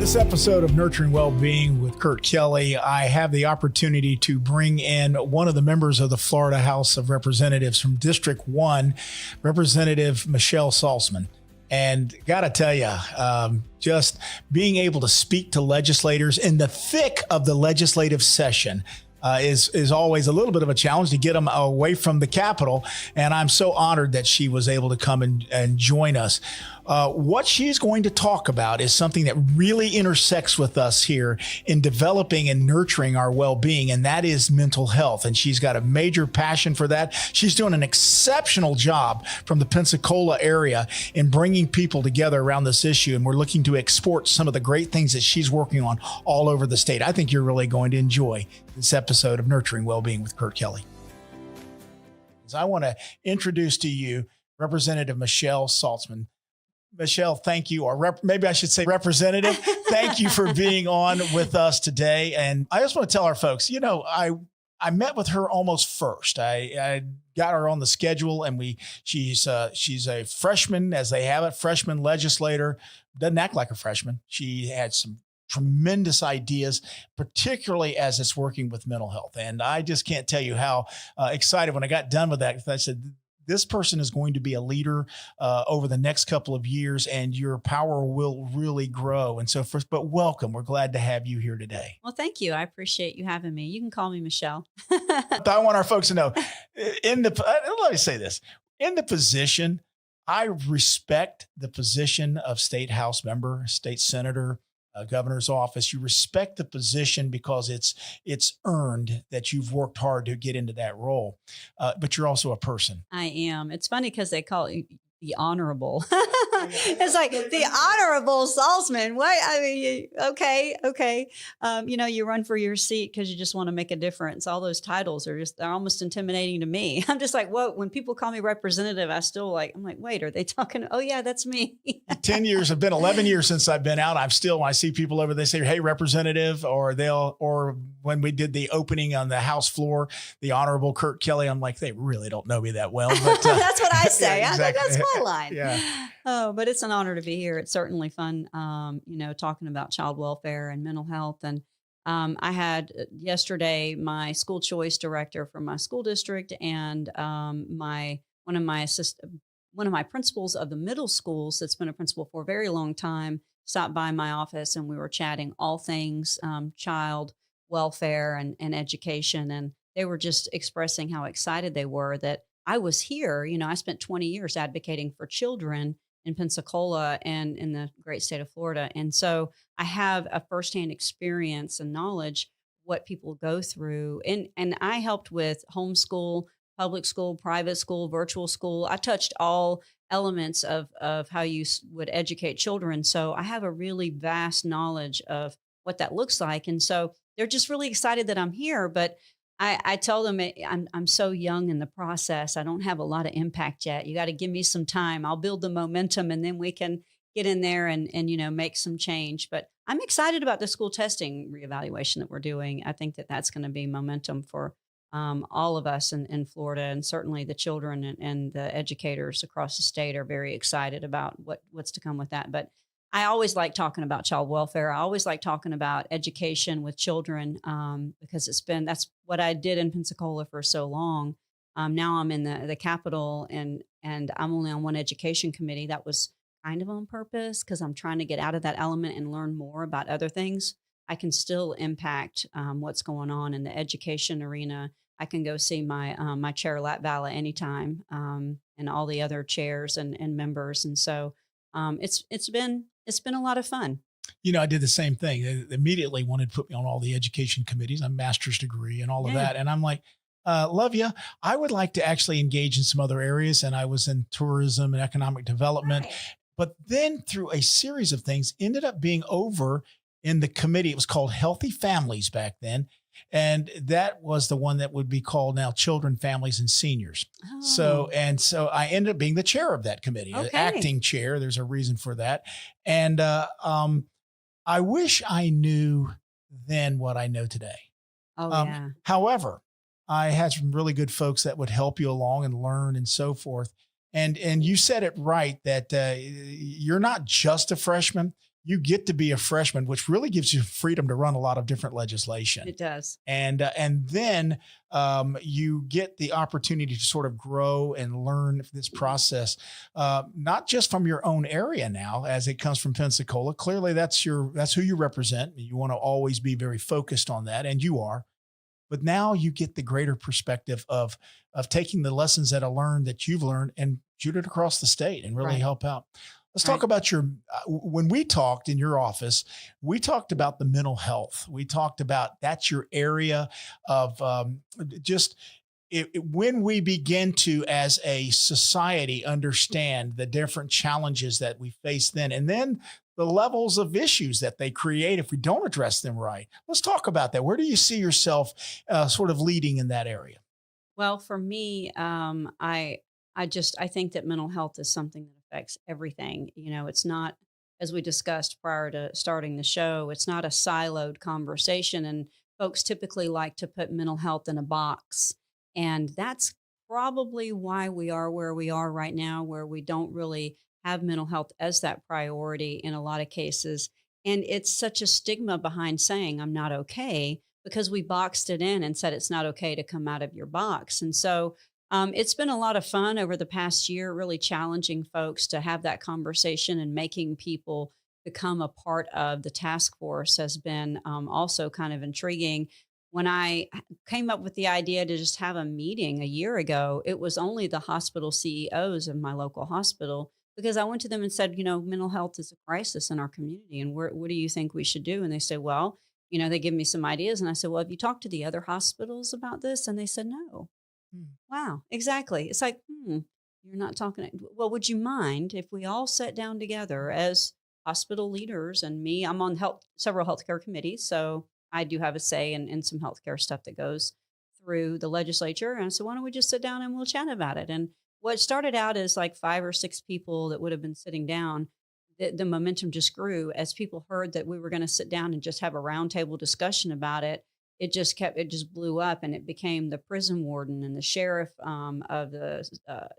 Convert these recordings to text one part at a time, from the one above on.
This episode of Nurturing Wellbeing with Kurt Kelly, I have the opportunity to bring in one of the members of the Florida House of Representatives from District 1, Representative Michelle Salzman. And got to tell you, just being able to speak to legislators in the thick of the legislative session is always a little bit of a challenge to get them away from the Capitol. And I'm so honored that she was able to come and join us. What she's going to talk about is something that really intersects with us here in developing and nurturing our well-being, and that is mental health. And she's got a major passion for that. She's doing an exceptional job from the Pensacola area in bringing people together around this issue, and we're looking to export some of the great things that she's working on all over the state. I think you're really going to enjoy this episode of Nurturing Wellbeing with Kurt Kelly. I want to introduce to you Representative Michelle Salzman. Michelle, thank you, or maybe I should say Representative, thank you for being on with us today. And I just want to tell our folks, you know, I met with her almost first. I got her on the schedule, and she's a freshman, as they have it, freshman legislator. Doesn't act like a freshman. She had some tremendous ideas, particularly as it's working with mental health. And I just can't tell you how excited when I got done with that. I said, this person is going to be a leader over the next couple of years, and your power will really grow. And so first, but welcome. We're glad to have you here today. Well, thank you. I appreciate you having me. You can call me Michelle. I want our folks to know, let me say this, in the position, I respect the position of state house member, state senator, governor's office. You respect the position because it's earned that you've worked hard to get into that role. But you're also a person. I am. It's funny because they call it the honorable. It's like the honorable Saltzman. What? I mean, okay. You run for your seat because you just want to make a difference. All those titles they're almost intimidating to me. I'm just like, whoa, when people call me representative, I'm like, wait, are they talking? Oh yeah, that's me. 10 years, have been 11 years since I've been out. I'm still, when I see people over, they say, hey, representative, or when we did the opening on the House floor, the Honorable Kurt Kelly, I'm like, they really don't know me that well. But that's what I say. Yeah, exactly. That's my line. Yeah. Oh, but it's an honor to be here. It's certainly fun, talking about child welfare and mental health. And I had yesterday my school choice director from my school district and one of my principals of the middle schools that's been a principal for a very long time stopped by my office, and we were chatting all things child welfare and education. And they were just expressing how excited they were that I was here. I spent 20 years advocating for children in Pensacola and in the great state of Florida. And so I have a firsthand experience and knowledge what people go through. And I helped with homeschool, public school, private school, virtual school. I touched all elements of how you would educate children. So I have a really vast knowledge of what that looks like. And so they're just really excited that I'm here. But I tell them I'm so young in the process. I don't have a lot of impact yet. You got to give me some time. I'll build the momentum, and then we can get in there and make some change. But I'm excited about the school testing reevaluation that we're doing. I think that that's going to be momentum for all of us in Florida, and certainly the children and the educators across the state are very excited about what's to come with that. But I always like talking about child welfare. I always like talking about education with children because that's what I did in Pensacola for so long. Now I'm in the Capitol, and I'm only on one education committee. That was kind of on purpose because I'm trying to get out of that element and learn more about other things. I can still impact what's going on in the education arena. I can go see my chair Lat Vala anytime, and all the other chairs and members. And so it's been a lot of fun. I did the same thing. They immediately wanted to put me on all the education committees, a master's degree and all of that. And I'm like, love you. I would like to actually engage in some other areas. And I was in tourism and economic development, Right. But then through a series of things ended up being over in the committee. It was called Healthy Families back then. And that was the one that would be called now Children, Families, and Seniors. Oh. So I ended up being the chair of that committee, Okay. acting chair. There's a reason for that. And I wish I knew then what I know today. Oh, yeah. However, I had some really good folks that would help you along and learn and so forth. And you said it right that you're not just a freshman. you get to be a freshman, which really gives you freedom to run a lot of different legislation. It does. And then you get the opportunity to sort of grow and learn this process, not just from your own area now, as it comes from Pensacola. Clearly, that's who you represent. You want to always be very focused on that, and you are. But now you get the greater perspective of taking the lessons that you've learned and shoot it across the state and really Right. help out. Let's Right. talk about when we talked in your office, we talked about the mental health. We talked about that's your area of when we begin to, as a society, understand the different challenges that we face then, and then the levels of issues that they create if we don't address them right. Let's talk about that. Where do you see yourself sort of leading in that area? Well, for me, I think that mental health is something that affects everything. It's not, as we discussed prior to starting the show, it's not a siloed conversation. And folks typically like to put mental health in a box. And that's probably why we are where we are right now, where we don't really have mental health as that priority in a lot of cases. And it's such a stigma behind saying I'm not okay because we boxed it in and said it's not okay to come out of your box. And so it's been a lot of fun over the past year, really challenging folks to have that conversation, and making people become a part of the task force has been also kind of intriguing. When I came up with the idea to just have a meeting a year ago, it was only the hospital CEOs of my local hospital, because I went to them and said, mental health is a crisis in our community. And what do you think we should do? And they said, well, they give me some ideas. And I said, well, have you talked to the other hospitals about this? And they said, no. Wow, exactly. It's like, you're not talking. Well, would you mind if we all sat down together as hospital leaders, and me? I'm on several healthcare committees, so I do have a say in some healthcare stuff that goes through the legislature. And so why don't we just sit down and we'll chat about it? And what started out as like 5 or 6 people that would have been sitting down, the momentum just grew as people heard that we were going to sit down and just have a roundtable discussion about it. It just blew up, and it became the prison warden and the sheriff of the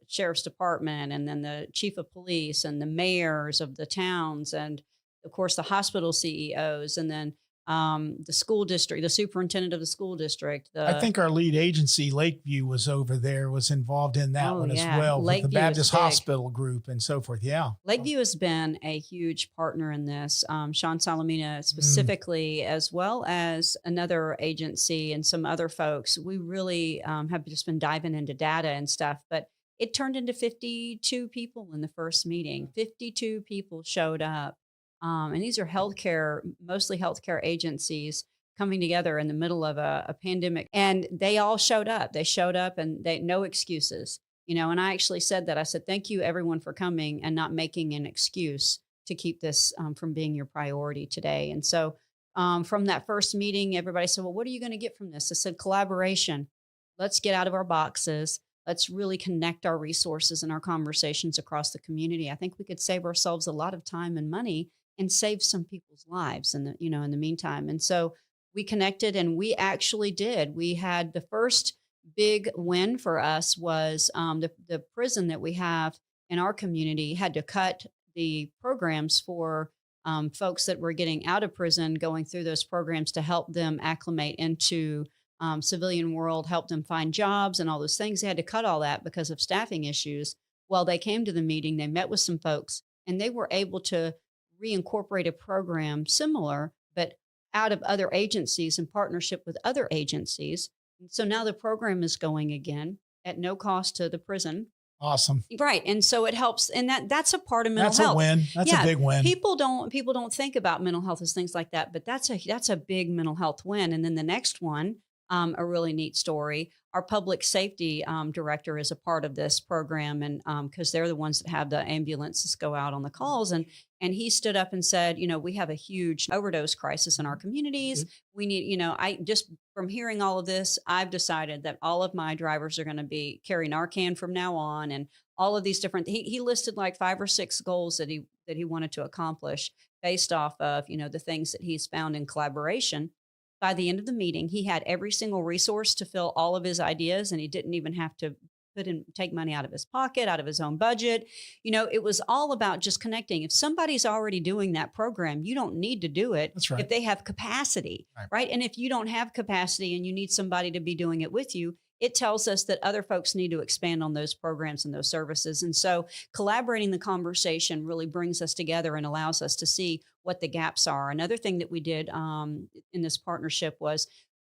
sheriff's department, and then the chief of police and the mayors of the towns, and of course the hospital CEOs, and then the school district, the superintendent of the school district. I think our lead agency, Lakeview, was involved in that one as well, with the Baptist Hospital group and so forth. Yeah. Lakeview has been a huge partner in this. Sean Salamina specifically, as well as another agency and some other folks. We really have just been diving into data and stuff, but it turned into 52 people in the first meeting. 52 people showed up. And these are mostly healthcare agencies coming together in the middle of a pandemic. And they all showed up. They showed up, and no excuses, and I actually said that. I said, thank you everyone for coming and not making an excuse to keep this from being your priority today. And so from that first meeting, everybody said, well, what are you going to get from this? I said, collaboration. Let's get out of our boxes. Let's really connect our resources and our conversations across the community. I think we could save ourselves a lot of time and money and save some people's lives in the meantime. And so we connected, and we actually did. We had the first big win for us was the prison that we have in our community had to cut the programs for folks that were getting out of prison, going through those programs to help them acclimate into civilian world, help them find jobs and all those things. They had to cut all that because of staffing issues. Well, they came to the meeting, they met with some folks, and they were able to reincorporate a program similar, but out of other agencies in partnership with other agencies. And so now the program is going again at no cost to the prison. Awesome. Right. And so it helps. And that's a part of mental health. That's a win. That's a big win. People don't think about mental health as things like that, but that's a big mental health win. And then the next one, a really neat story. Our public safety director is a part of this program, and because they're the ones that have the ambulances go out on the calls, and he stood up and said, we have a huge overdose crisis in our communities. We need, I just from hearing all of this, I've decided that all of my drivers are going to be carry Narcan from now on, and all of these different. He listed like 5 or 6 goals that he wanted to accomplish based off of the things that he's found in collaboration. By the end of the meeting, he had every single resource to fill all of his ideas, and he didn't even have to take money out of his pocket, out of his own budget. It was all about just connecting. If somebody's already doing that program, you don't need to do it. That's right. If they have capacity, right? And if you don't have capacity and you need somebody to be doing it with you, it tells us that other folks need to expand on those programs and those services. And so collaborating the conversation really brings us together and allows us to see what the gaps are. Another thing that we did in this partnership was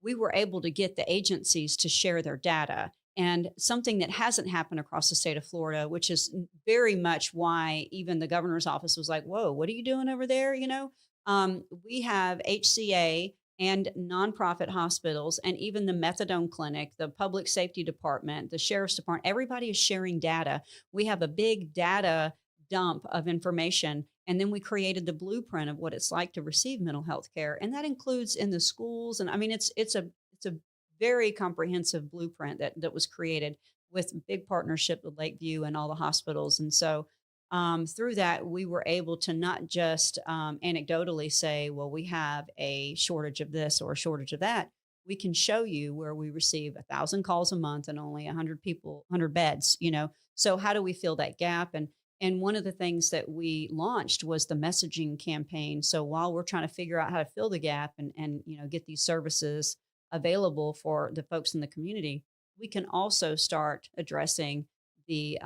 we were able to get the agencies to share their data. And something that hasn't happened across the state of Florida, which is very much why even the governor's office was like, whoa, what are you doing over there? We have HCA and nonprofit hospitals, and even the methadone clinic, the public safety department, the sheriff's department, everybody is sharing data. We have a big data dump of information. And then we created the blueprint of what it's like to receive mental health care. And that includes in the schools. And I mean, it's a very comprehensive blueprint that was created with big partnership with Lakeview and all the hospitals. And so through that, we were able to not just anecdotally say, well, we have a shortage of this or a shortage of that. We can show you where we receive 1,000 calls a month and only 100 beds, So how do we fill that gap? And one of the things that we launched was the messaging campaign. So while we're trying to figure out how to fill the gap and get these services available for the folks in the community, we can also start addressing the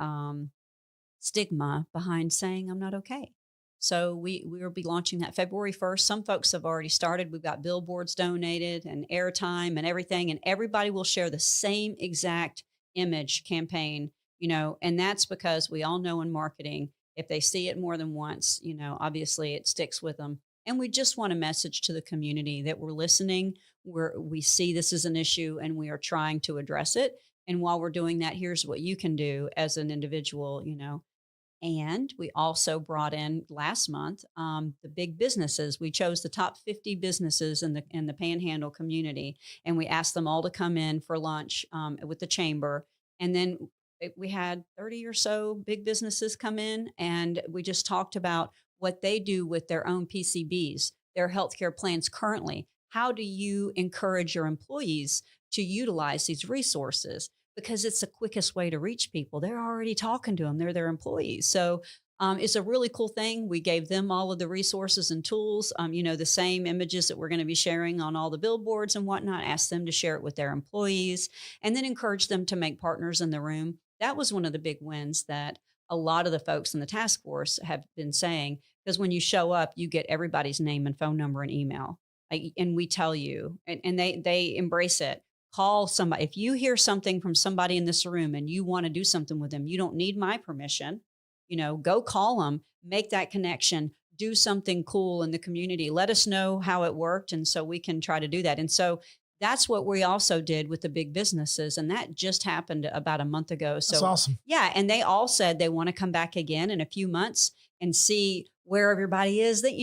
stigma behind saying I'm not okay. So we will be launching that February 1st. Some folks have already started. We've got billboards donated and airtime and everything, and everybody will share the same exact image campaign, and that's because we all know in marketing, if they see it more than once, obviously it sticks with them. And we just want a message to the community that we're listening, we see this as an issue and we are trying to address it. And while we're doing that, here's what you can do as an individual, And we also brought in last month the big businesses. We chose the top 50 businesses in the Panhandle community, and we asked them all to come in for lunch with the chamber. And then we had 30 or so big businesses come in, and we just talked about what they do with their own PCBs, their healthcare plans currently. How do you encourage your employees to utilize these resources? Because it's the quickest way to reach people. They're already talking to them. They're their employees. So it's a really cool thing. We gave them all of the resources and tools, the same images that we're going to be sharing on all the billboards and whatnot, ask them to share it with their employees, and then encourage them to make partners in the room. That was one of the big wins that a lot of the folks in the task force have been saying, because when you show up, you get everybody's name and phone number and email. And we tell you, and they embrace it. Call somebody. If you hear something from somebody in this room and you want to do something with them, you don't need my permission. Go call them, make that connection, do something cool in the community. Let us know how it worked. And so we can try to do that. And so that's what we also did with the big businesses. And that just happened about a month ago. So that's awesome. Yeah. And they all said they want to come back again in a few months and see where everybody is that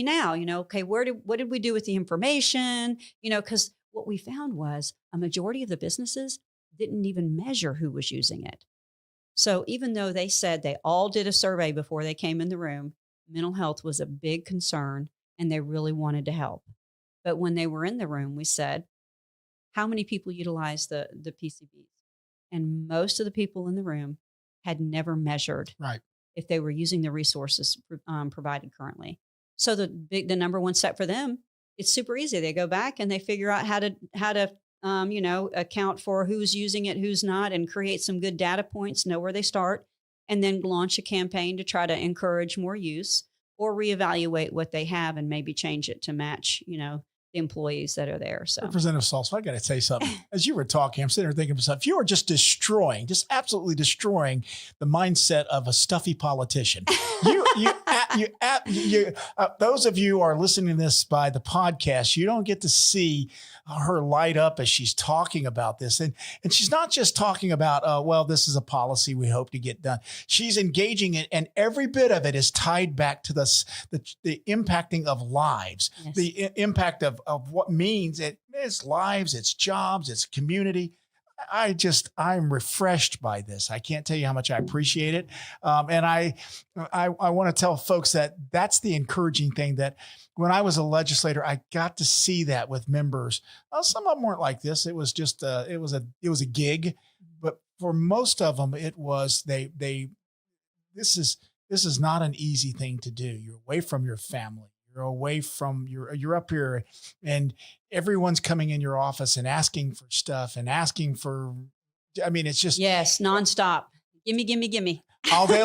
okay, what did we do with the information? Because what we found was a majority of the businesses didn't even measure who was using it. So even though they said they all did a survey before they came in the room, mental health was a big concern and they really wanted to help. But when they were in the room, we said, how many people utilize the PCBs? And most of the people in the room had never measured if they were using the resources provided currently. So the number one step for them, it's super easy. They go back and they figure out how to account for who's using it, who's not, and create some good data points, know where they start, and then launch a campaign to try to encourage more use or reevaluate what they have and maybe change it to match, the employees that are there. So Representative Salzman, I got to say something. As you were talking, I'm sitting there thinking to myself, you are just absolutely destroying the mindset of a stuffy politician. Those of you who are listening to this by the podcast, you don't get to see her light up as she's talking about this. And she's not just talking about, this is a policy we hope to get done. She's engaging it, and every bit of it is tied back to the impacting of lives, yes. The impact of what means it's lives, it's jobs, it's community. I'm refreshed by this. I can't tell you how much I appreciate it. And I want to tell folks that that's the encouraging thing, that when I was a legislator, I got to see that with members. Some of them weren't like this. It was just, it was a gig, but for most of them, it was this is not an easy thing to do. You're away from your family. You're away from you're up here, and everyone's coming in your office and asking for stuff and asking for, I mean, it's just, yes, nonstop. Gimme, gimme, gimme. all day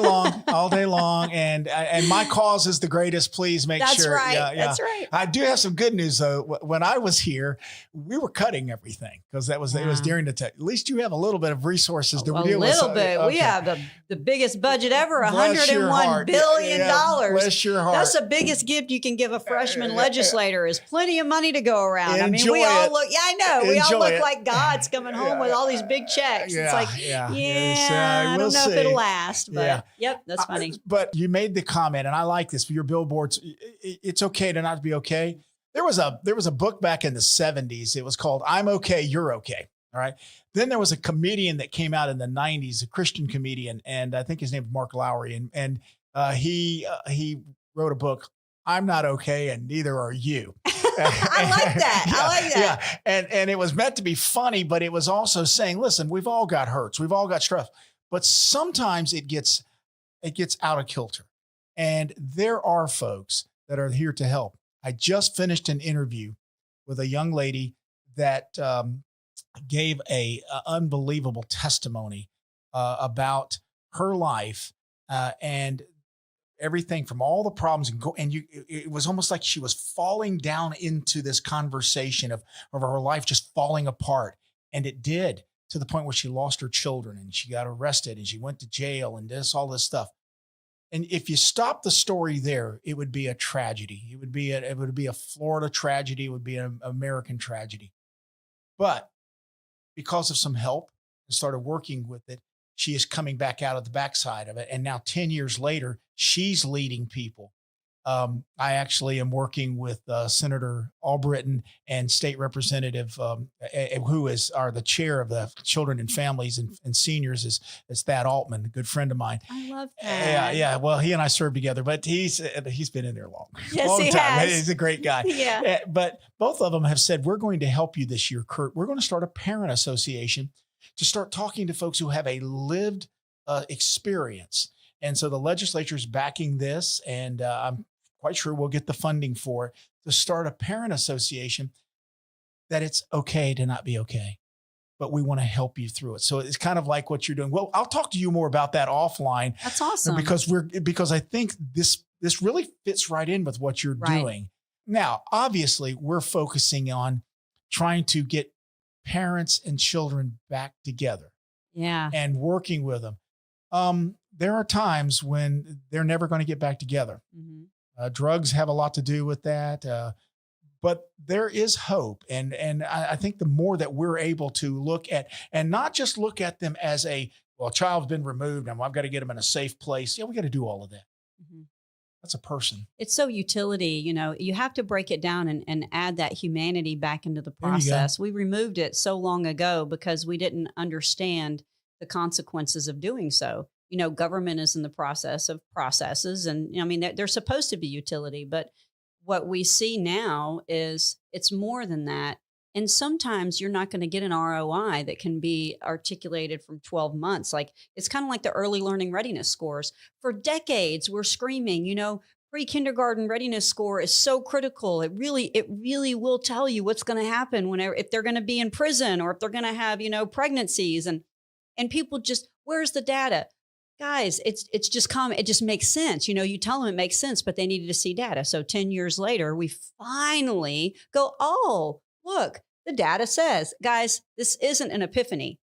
long. And my cause is the greatest. Please make That's sure. right. Yeah, yeah. That's right. I do have some good news though. When I was here, we were cutting everything because it was during the tech. At least you have a little bit of resources to A deal with. little bit. Okay. We have the biggest budget ever, Bless your $101 heart. billion. Yeah, bless your heart. That's the biggest gift you can give a freshman legislator is plenty of money to go around. I mean, we all look, yeah, I know. We all look like God's coming home with all these big checks. It's like, I don't know if it'll last, but yep, that's funny. But you made the comment, and I like this for your billboards. It's okay to not be okay. There was a book back in the 70s. It was called I'm Okay, You're Okay. All right. Then there was a comedian that came out in the 90s, a Christian comedian, and I think his name is Mark Lowry. And he wrote a book, I'm Not Okay, and Neither Are You. I like that. I like that. Yeah. And it was meant to be funny, but it was also saying, listen, we've all got hurts. We've all got stress, but sometimes it gets out of kilter. And there are folks that are here to help. I just finished an interview with a young lady that gave a unbelievable testimony about her life and everything from all the problems it was almost like she was falling down into this conversation of her life just falling apart. And it did, to the point where she lost her children and she got arrested and she went to jail and all this stuff. And if you stop the story there, it would be a tragedy. It would be a Florida tragedy. It would be an American tragedy. But because of some help and started working with it, she is coming back out of the backside of it. And now 10 years later, she's leading people. I actually am working with Senator Albritton and State Representative, who are the chair of the Children and Families and Seniors is Thad Altman, a good friend of mine. I love that. Yeah. Well, he and I served together, but he's been in there long he time. has. He's a great guy. Yeah. But both of them have said, we're going to help you this year, Kurt. We're going to start a parent association to start talking to folks who have a lived experience. And so the legislature is backing this, and I'm quite sure we'll get the funding for it to start a parent association that it's okay to not be okay, but we want to help you through it. So it's kind of like what you're doing. Well, I'll talk to you more about that offline. That's awesome. Because I think this really fits right in with what you're doing. Now, obviously, we're focusing on trying to get parents and children back together. Yeah. And working with them. There are times when they're never going to get back together. Mm-hmm. Drugs have a lot to do with that. But there is hope. And I think the more that we're able to look at, and not just look at them as a child's been removed and I've got to get them in a safe place. Yeah, we got to do all of that. Mm-hmm. That's a person. It's so utility, you have to break it down and add that humanity back into the process. We removed it so long ago because we didn't understand the consequences of doing so. Government is in the process of processes, and I mean, they're supposed to be utility, but what we see now is it's more than that. And sometimes you're not going to get an ROI that can be articulated from 12 months. Like it's kind of like the early learning readiness scores. For decades, we're screaming, pre-kindergarten readiness score is so critical. It really will tell you what's going to happen if they're going to be in prison or if they're going to have, pregnancies and people just, where's the data? Guys, it's just common. It just makes sense. You tell them it makes sense, but they needed to see data. So 10 years later, we finally go, oh, look, the data says, guys, this isn't an epiphany.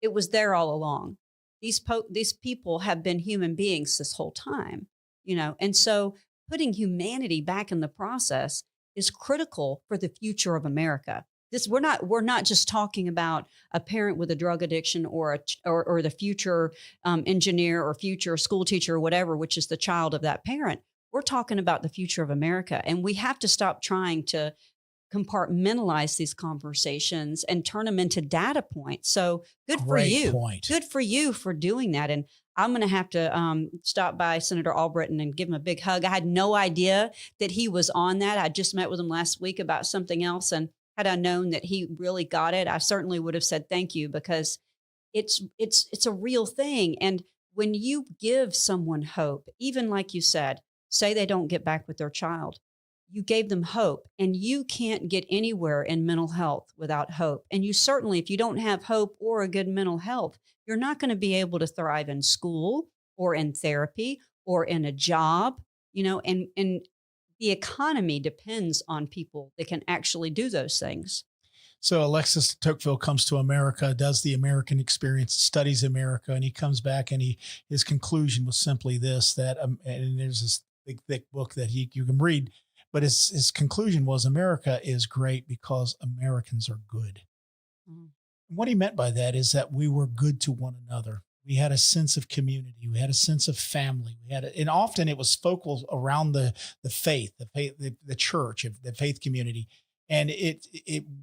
It was there all along. These people have been human beings this whole time, and so putting humanity back in the process is critical for the future of America. We're not just talking about a parent with a drug addiction or the future engineer or future school teacher or whatever, which is the child of that parent. We're talking about the future of America, and we have to stop trying to compartmentalize these conversations and turn them into data points. So good for you. Good for you for doing that. And I'm going to have to stop by Senator Albritton and give him a big hug. I had no idea that he was on that. I just met with him last week about something else, and had I known that he really got it, I certainly would have said thank you, because it's a real thing. And when you give someone hope, even like you said, say they don't get back with their child, you gave them hope, and you can't get anywhere in mental health without hope. And you certainly, if you don't have hope or a good mental health, you're not going to be able to thrive in school or in therapy or in a job, and the economy depends on people that can actually do those things. So Alexis de Tocqueville comes to America, does the American experience, studies America, and he comes back, and his conclusion was simply this: that and there's this big thick book that you can read, but his conclusion was America is great because Americans are good. Mm. What he meant by that is that we were good to one another. We had a sense of community. We had a sense of family. And often it was focal around the faith, the church, the faith community. And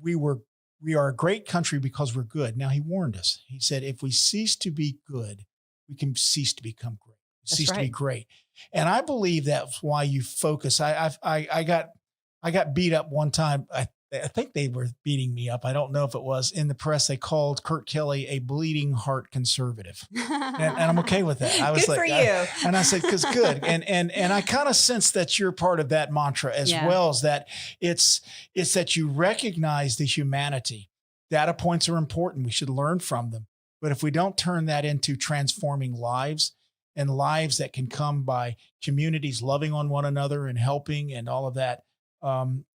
we are a great country because we're good. Now he warned us. He said, if we cease to be good, we can cease to become great. That's Cease to be right. great. And I believe that's why you focus. I got beat up one time. I think they were beating me up. I don't know if it was in the press. They called Kurt Kelly a bleeding heart conservative, and I'm okay with that. I was Good like, for you. and I said, because good, and I kind of sense that you're part of that mantra as Yeah. well as that it's that you recognize the humanity. Data points are important. We should learn from them, but if we don't turn that into transforming lives and lives that can come by communities loving on one another and helping and all of that,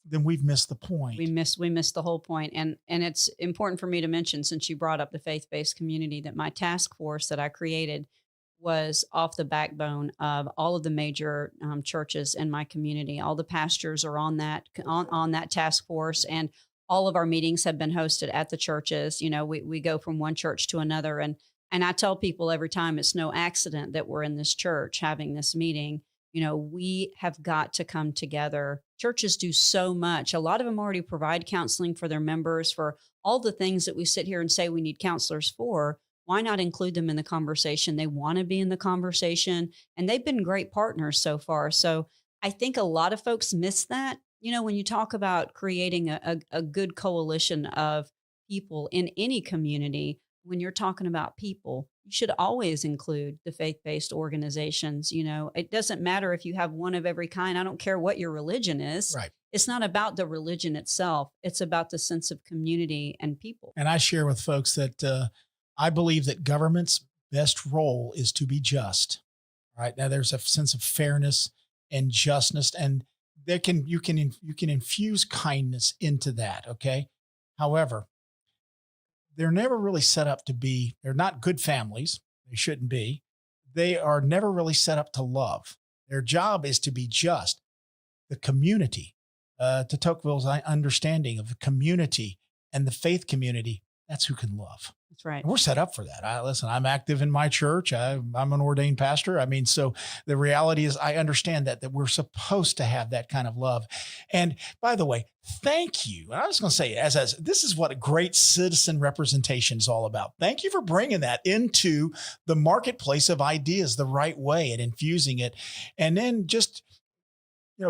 then we've missed the point. We missed the whole point. And it's important for me to mention, since you brought up the faith-based community, that my task force that I created was off the backbone of all of the major churches in my community. All the pastors are on that task force, and all of our meetings have been hosted at the churches. We go from one church to another, and I tell people every time, it's no accident that we're in this church having this meeting. We have got to come together. Churches do so much. A lot of them already provide counseling for their members for all the things that we sit here and say we need counselors for. Why not include them in the conversation? They want to be in the conversation, and they've been great partners so far. So I think a lot of folks miss that. When you talk about creating a good coalition of people in any community, when you're talking about people, you should always include the faith-based organizations. It doesn't matter if you have one of every kind. I don't care what your religion is. Right. It's not about the religion itself. It's about the sense of community and people. And I share with folks that I believe that government's best role is to be just. Right now, there's a sense of fairness and justness, and you can infuse kindness into that. Okay, however, they're never really set up to be. They're not good families. They shouldn't be. They are never really set up to love. Their job is to be just. The community, to Tocqueville's understanding of the community and the faith community, that's who can love. That's right. And we're set up for that. Listen, I'm active in my church. I'm an ordained pastor. I mean, so the reality is I understand that we're supposed to have that kind of love. And by the way, thank you. I was going to say, as this is what a great citizen representation is all about. Thank you for bringing that into the marketplace of ideas the right way and infusing it. And then just,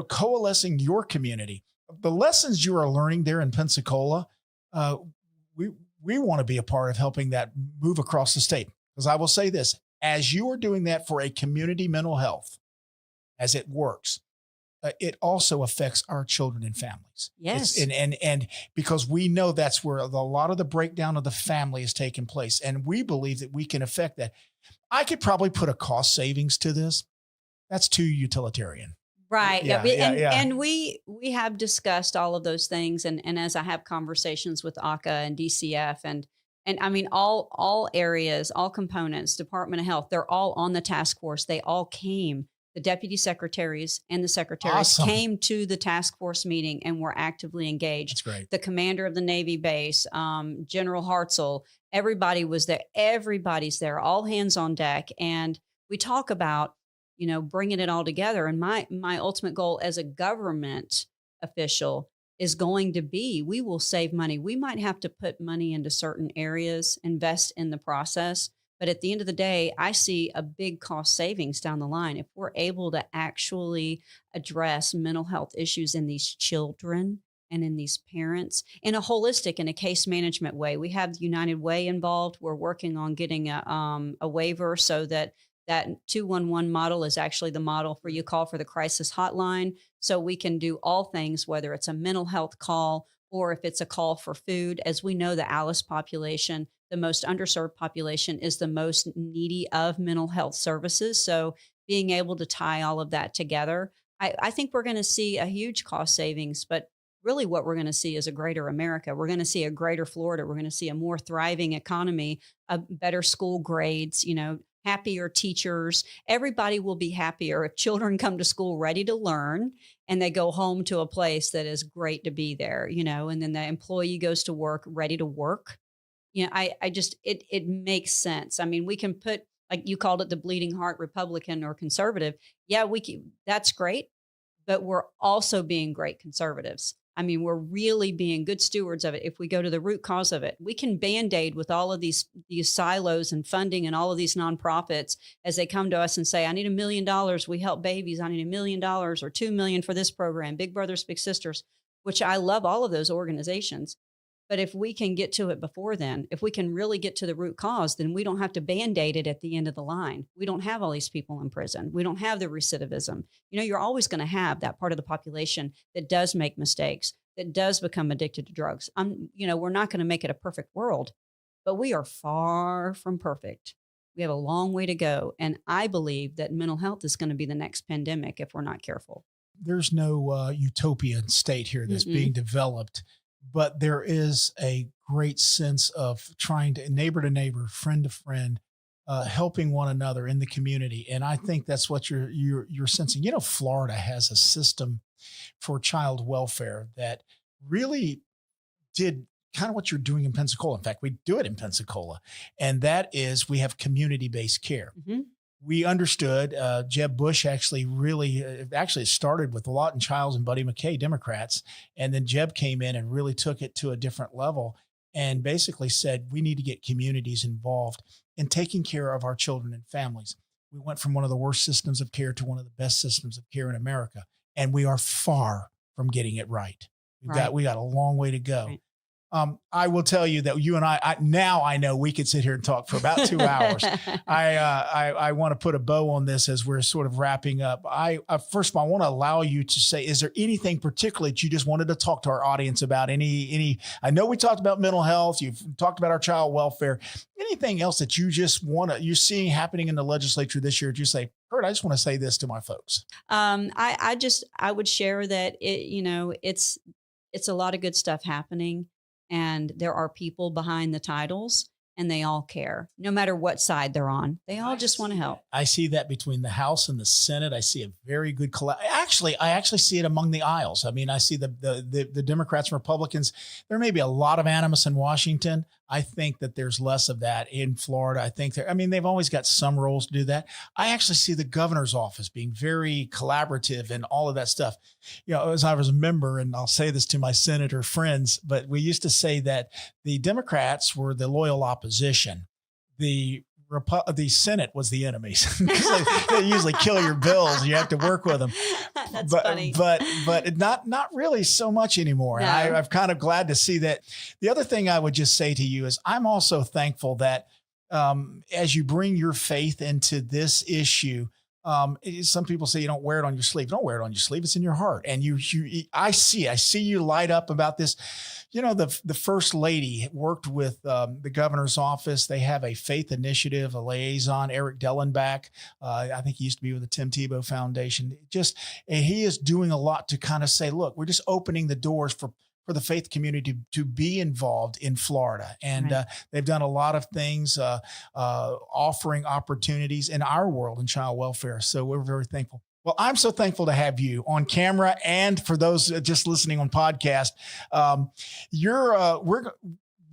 coalescing your community. The lessons you are learning there in Pensacola, we want to be a part of helping that move across the state. Because I will say this, as you are doing that for a community mental health, as it works, it also affects our children and families. Yes. And because we know that's where a lot of the breakdown of the family is taking place. And we believe that we can affect that. I could probably put a cost savings to this. That's too utilitarian. Right. Yeah, And we have discussed all of those things. And as I have conversations with ACA and DCF and I mean, all areas, all components, Department of Health, they're all on the task force. They all came. The deputy secretaries and the secretaries Awesome. came to the task force meeting and were actively engaged. That's great. The commander of the Navy base, General Hartzell, everybody was there. Everybody's there, all hands on deck. And we talk about, bringing it all together. And my ultimate goal as a government official is going to be, we will save money. We might have to put money into certain areas, invest in the process. But at the end of the day, I see a big cost savings down the line. If we're able to actually address mental health issues in these children and in these parents in a holistic and a case management way. We have United Way involved. We're working on getting a waiver so that that 211 model is actually the model for you call for the crisis hotline. So we can do all things, whether it's a mental health call or if it's a call for food. As we know, the ALICE population, the most underserved population, is the most needy of mental health services. So being able to tie all of that together, I think we're going to see a huge cost savings, but really what we're going to see is a greater America. We're going to see a greater Florida. We're going to see a more thriving economy, better school grades, happier teachers. Everybody will be happier if children come to school ready to learn and they go home to a place that is great to be there, and then the employee goes to work ready to work. I just, it makes sense. I mean, we can put, like you called it, the bleeding heart Republican or conservative. Yeah, that's great, but we're also being great conservatives. I mean, we're really being good stewards of it. If we go to the root cause of it, we can Band-Aid with all of these silos and funding and all of these nonprofits as they come to us and say, I need $1 million. We help babies. I need $1 million or $2 million for this program, Big Brothers, Big Sisters, which I love all of those organizations. But if we can get to it before then, if we can really get to the root cause, then we don't have to Band-Aid it at the end of the line. We don't have all these people in prison. We don't have the recidivism. You're always going to have that part of the population that does make mistakes, that does become addicted to drugs. We're not going to make it a perfect world, but we are far from perfect. We have a long way to go. And I believe that mental health is going to be the next pandemic if we're not careful. There's no utopian state here that's being developed. But there is a great sense of trying to neighbor, friend to friend, helping one another in the community. And I think that's what you're sensing. Florida has a system for child welfare that really did kind of what you're doing in Pensacola. In fact, we do it in Pensacola. And that is we have community-based care. Mm-hmm. We understood Jeb Bush actually started with Lawton Childs and Buddy McKay, Democrats. And then Jeb came in and really took it to a different level and basically said, we need to get communities involved in taking care of our children and families. We went from one of the worst systems of care to one of the best systems of care in America. And we are far from getting it right. We got a long way to go. Right. I will tell you that you and I know we could sit here and talk for about 2 hours. I want to put a bow on this as we're sort of wrapping up. First of all, I want to allow you to say, is there anything particularly that you just wanted to talk to our audience about? I know we talked about mental health. You've talked about our child welfare. Anything else that you just you're seeing happening in the legislature this year? Do you say, Kurt, I just want to say this to my folks? I would share that it's a lot of good stuff happening. And there are people behind the titles and they all care, no matter what side they're on. They all just want to help. I see that between the House and the Senate. I see a very good I actually see it among the aisles. I mean, I see the Democrats and Republicans. There may be a lot of animus in Washington. I think that there's less of that in Florida. They've always got some roles to do that. I actually see the governor's office being very collaborative and all of that stuff. As I was a member, and I'll say this to my senator friends, but we used to say that the Democrats were the loyal opposition. The Senate was the enemies. They usually kill your bills. You have to work with them. That's funny. But not really so much anymore. No. And I'm kind of glad to see that. The other thing I would just say to you is I'm also thankful that as you bring your faith into this issue, some people say you don't wear it on your sleeve. Don't wear it on your sleeve. It's in your heart. And I see you light up about this. The first lady worked with the governor's office. They have a faith initiative, a liaison, Eric Dellenbach. I think he used to be with the Tim Tebow Foundation. And he is doing a lot to kind of say, look, we're just opening the doors for the faith community to be involved in Florida. And right. They've done a lot of things, offering opportunities in our world in child welfare. So we're very thankful. Well, I'm so thankful to have you on camera, and for those just listening on podcast.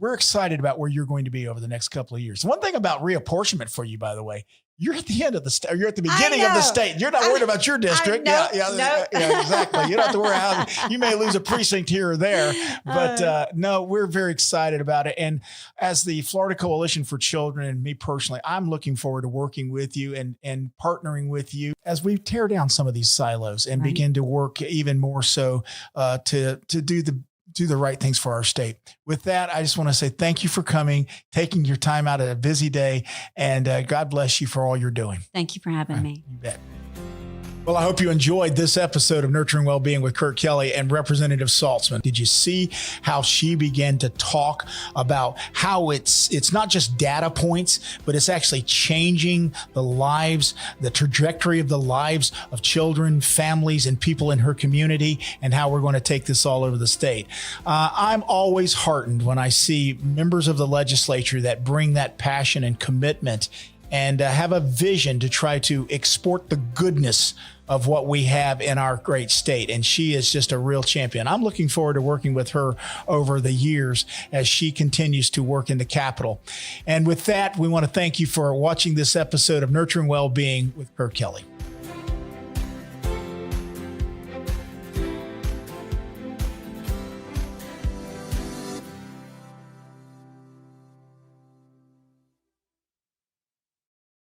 We're excited about where you're going to be over the next couple of years. One thing about reapportionment for you, by the way, You're at the end of the state. You're at the beginning of the state. You're not worried about your district. Yeah, exactly. You don't have to worry how you may lose a precinct here or there, but no, we're very excited about it. And as the Florida Coalition for Children, and me personally, I'm looking forward to working with you and partnering with you as we tear down some of these silos and begin to work even more so to do the right things for our state. With that, I just want to say thank you for coming, taking your time out of a busy day, and God bless you for all you're doing. Thank you for having me. You bet. Well, I hope you enjoyed this episode of Nurturing Wellbeing with Kurt Kelly and Representative Saltzman. Did you see how she began to talk about how it's not just data points, but it's actually changing the lives, the trajectory of the lives of children, families, and people in her community, and how we're going to take this all over the state. I'm always heartened when I see members of the legislature that bring that passion and commitment and have a vision to try to export the goodness of what we have in our great state. And she is just a real champion. I'm looking forward to working with her over the years as she continues to work in the Capitol. And with that, we want to thank you for watching this episode of Nurturing Wellbeing with Kurt Kelly.